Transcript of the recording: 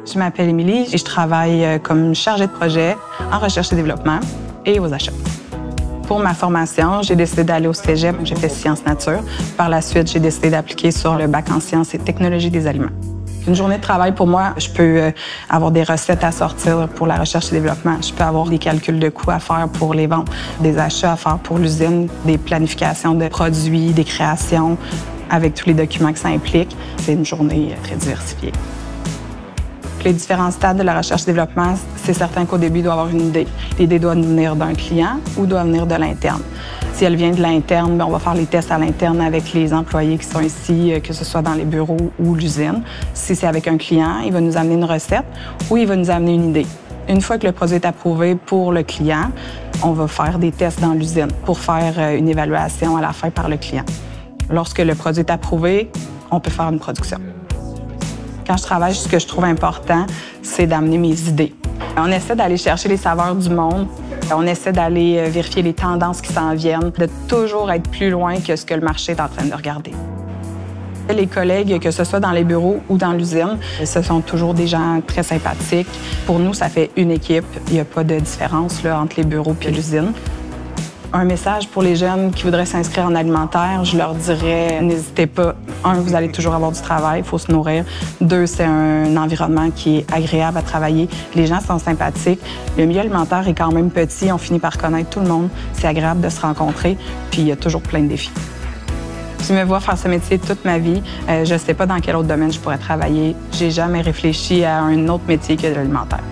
Je m'appelle Émilie et je travaille comme chargée de projet en recherche et développement et aux achats. Pour ma formation, j'ai décidé d'aller au cégep. J'ai fait sciences nature. Par la suite, j'ai décidé d'appliquer sur le bac en sciences et technologie des aliments. Une journée de travail, pour moi, je peux avoir des recettes à sortir pour la recherche et développement. Je peux avoir des calculs de coûts à faire pour les ventes, des achats à faire pour l'usine, des planifications de produits, des créations, avec tous les documents que ça implique. C'est une journée très diversifiée. Les différents stades de la recherche et développement, c'est certain qu'au début, il doit y avoir une idée. L'idée doit venir d'un client ou doit venir de l'interne. Si elle vient de l'interne, on va faire les tests à l'interne avec les employés qui sont ici, que ce soit dans les bureaux ou l'usine. Si c'est avec un client, il va nous amener une recette ou il va nous amener une idée. Une fois que le produit est approuvé pour le client, on va faire des tests dans l'usine pour faire une évaluation à la fin par le client. Lorsque le produit est approuvé, on peut faire une production. Quand je travaille, ce que je trouve important, c'est d'amener mes idées. On essaie d'aller chercher les saveurs du monde. On essaie d'aller vérifier les tendances qui s'en viennent, de toujours être plus loin que ce que le marché est en train de regarder. Les collègues, que ce soit dans les bureaux ou dans l'usine, ce sont toujours des gens très sympathiques. Pour nous, ça fait une équipe. Il n'y a pas de différence là, entre les bureaux et l'usine. Un message pour les jeunes qui voudraient s'inscrire en alimentaire, je leur dirais, n'hésitez pas. 1, vous allez toujours avoir du travail, il faut se nourrir. 2, c'est un environnement qui est agréable à travailler. Les gens sont sympathiques. Le milieu alimentaire est quand même petit, on finit par connaître tout le monde. C'est agréable de se rencontrer, puis il y a toujours plein de défis. Je me vois faire ce métier toute ma vie. Je ne sais pas dans quel autre domaine je pourrais travailler. J'ai jamais réfléchi à un autre métier que l'alimentaire.